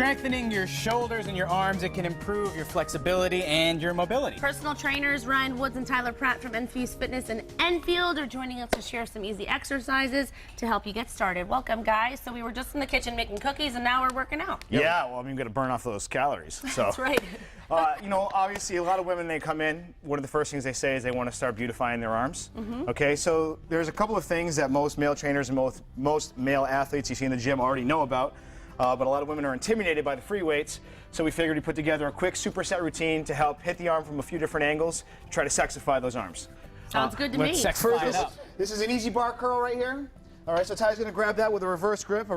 strengthening your shoulders and your arms. It can improve your flexibility and your mobility. Personal trainers Ryan Woods and Tyler Pratt from Enfuse Fitness in Enfield are joining us to share some easy exercises to help you get started. Welcome, guys. So we were just in the kitchen making cookies, and now we're working out. Yeah, well, I mean, you've got to burn off those calories. So. That's right. You know, obviously, a lot of women, they come in, one of the first things they say is they want to start beautifying their arms. Okay, so there's a couple of things that most male trainers and most male athletes you see in the gym already know about, but a lot of women are intimidated by the free weights, so we figured we'd put together a quick superset routine to help hit the arm from a few different angles, to try to sexify those arms. Sounds good to me. Let's sexify it up. This is an easy bar curl right here. All right, so Ty's going to grab that with a reverse grip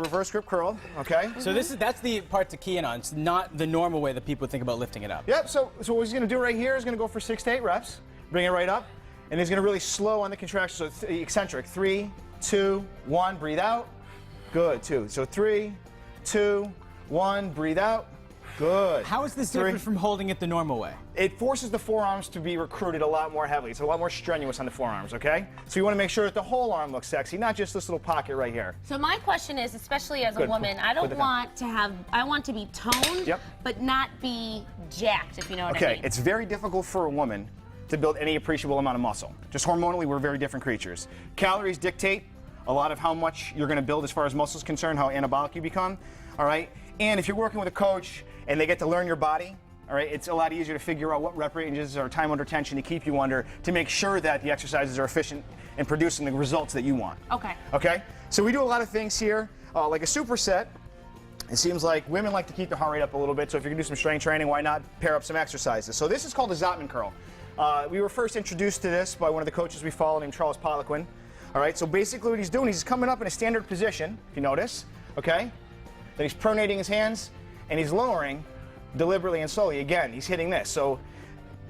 curl, okay? So that's the part to key in on. It's not the normal way that people think about lifting it up. Yep, so what he's going to do right here is going to go for 6 to 8 reps, bring it right up, and he's going to really slow on the contraction, so it's eccentric. 3, 2, 1, breathe out. Good, 2. So 3, 2, 1, breathe out. Good. How is this different from holding it the normal way? It forces the forearms to be recruited a lot more heavily. It's a lot more strenuous on the forearms, okay? So you want to make sure that the whole arm looks sexy, not just this little pocket right here. So my question is, especially as a woman, I want to be toned, but not be jacked, if you know what I mean. Okay, it's very difficult for a woman to build any appreciable amount of muscle. Just hormonally, we're very different creatures. Calories dictate a lot of how much you're going to build as far as muscle is concerned, how anabolic you become, all right? And if you're working with a coach and they get to learn your body, all right, it's a lot easier to figure out what rep ranges or time under tension to keep you under to make sure that the exercises are efficient in producing the results that you want. Okay. Okay? So we do a lot of things here, like a superset. It seems like women like to keep the heart rate up a little bit, so if you can do some strength training, why not pair up some exercises? So this is called a Zotman curl. We were first introduced to this by one of the coaches we follow named Charles Poliquin. All right, so basically what he's doing, he's coming up in a standard position, if you notice, okay? Then he's pronating his hands, and he's lowering deliberately and slowly. Again, he's hitting this. So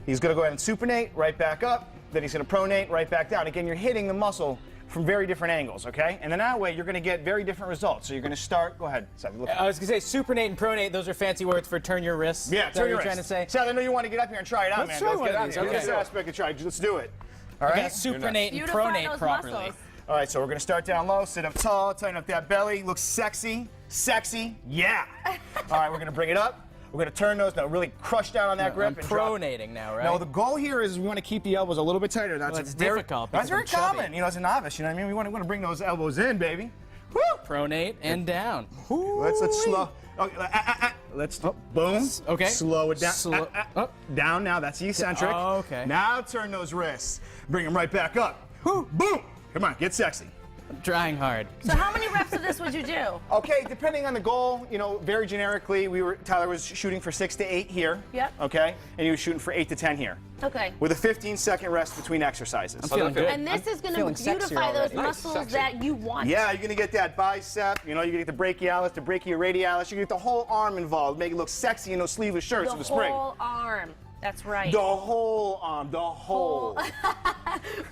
he's going to go ahead and supinate, right back up. Then he's going to pronate, right back down. Again, you're hitting the muscle from very different angles, okay? And then that way, you're going to get very different results. So you're going to start, go ahead, Seth. I was going to say, supinate and pronate, those are fancy words for turn your wrists. Yeah, turn your wrists. Trying to say? Seth, I know you want to get up here and try it out, Let's man. try one Get of out these. here. Okay. This aspect of try. Let's do it. All right? Supinate and Beautify pronate those properly. muscles. All right, so we're going to start down low, sit up tall, tighten up that belly, look sexy, sexy, yeah. All right, we're going to bring it up. We're going to turn those, now really crush down on that grip. I'm and drop. pronating now, right? No, the goal here is we want to keep the elbows a little bit tighter. That's it's difficult. That's because very I'm chubby. common, you know, as a novice, you know what I mean? We want to bring those elbows in, baby. Woo! Pronate and down. Let's slow. Let's boom. Okay. Slow it down. Down now. That's the eccentric. Oh, okay. Now turn those wrists. Bring them right back up. Boom. Come on, get sexy. I'm trying hard. So how many reps of this would you do? Okay, depending on the goal, you know, very generically, Tyler was shooting for 6 to 8 here. Yep. Okay, and he was shooting for 8 to 10 here. Okay. With a 15-second rest between exercises. I'm feeling good. And this is going to feeling sexier beautify those already. muscles that you want. Yeah, you're gonna get that bicep, you know, you're gonna get the brachialis, the brachioradialis, you get the whole arm involved, make it look sexy in those sleeveless shirts in the spring. The whole arm. That's right. The whole arm, the whole.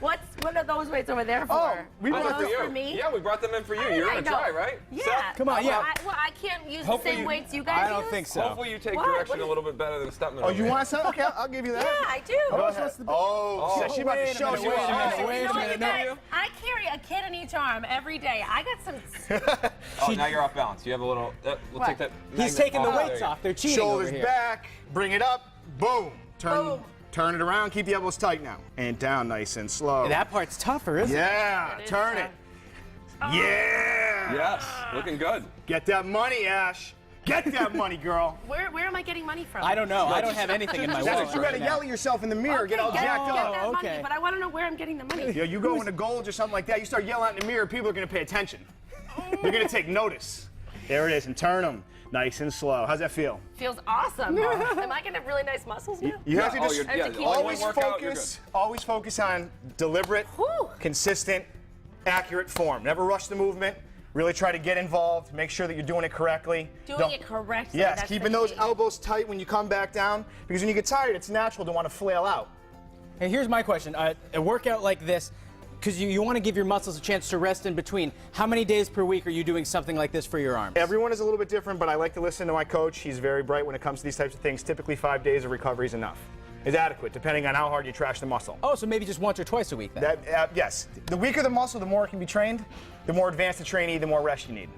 What are those weights over there for? Oh, we Are brought those them for me? Yeah, we brought them in for you. You're I gonna know. try, right? Yeah. Seth? Come on, yeah. I can't use the Hopefully same you- weights you guys I don't use? think so. Hopefully you take What? direction What a little bit better than Stepman. Oh, you want some? Okay, I'll give you that. Yeah, I do. Go ahead. Oh, she's about to wait a show minute, you wait a off. minute, wait You a know what, minute, you no. guys? I carry a kid in each arm every day. I got some. Oh, now you're off balance. You have a little. We'll What? take that. He's magnet taking the off. There weights you go. off. They're cheating Shoulders over here. back, bring it up, boom. Boom. Turn it around, keep the elbows tight now. And down nice and slow. That part's tougher, isn't it? Yeah, It is turn tough. it. Yeah. Yes, looking good. Get that money, Ash. Get that money, girl. Where am I getting money from? I don't know. I don't have anything in my That's wallet what you right gotta now. yell at yourself in the mirror, get all get jacked up. that money, okay. but I want to know where I'm getting the money. You go into gold or something like that, you start yelling out in the mirror, people are gonna pay attention. They're gonna take notice. There it is, and turn them nice and slow. How's that feel? Feels awesome. Am I going to have really nice muscles now? You have to just yeah, keep always one workout, you're always focus on deliberate, Whew. consistent, accurate form. Never rush the movement. Really try to get involved. Make sure that you're doing it correctly. Doing it correctly. Yes, that's keeping the those key. elbows tight when you come back down, because when you get tired, it's natural to want to flail out. Hey, here's my question. A workout like this, because you want to give your muscles a chance to rest in between. How many days per week are you doing something like this for your arms? Everyone is a little bit different, but I like to listen to my coach. He's very bright when it comes to these types of things. Typically 5 days of recovery is enough. Is adequate, depending on how hard you trash the muscle. Oh, so maybe just once or twice a week then? Yes. The weaker the muscle, the more it can be trained. The more advanced the trainee, the more rest you need.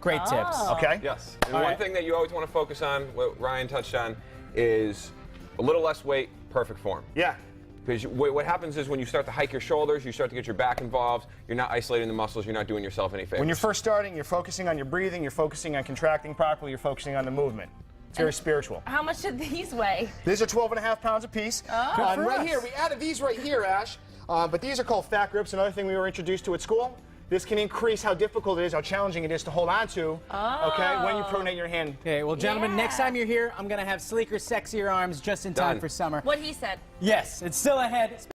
Great tips. Okay? Yes. And All one right. thing that you always want to focus on, what Ryan touched on, is a little less weight, perfect form. Yeah. Because what happens is when you start to hike your shoulders, you start to get your back involved, you're not isolating the muscles, you're not doing yourself any favors. When you're first starting, you're focusing on your breathing, you're focusing on contracting properly, you're focusing on the movement. It's very spiritual. How much did these weigh? These are 12.5 pounds apiece. for Right us. here, we added these right here, Ash. But these are called fat grips, another thing we were introduced to at school. This can increase how difficult it is, how challenging it is to hold on to, okay, when you pronate your hand. Okay, well, gentlemen, Yeah. next time you're here, I'm going to have sleeker, sexier arms just in time Done. for summer. What he said. Yes, it's still ahead.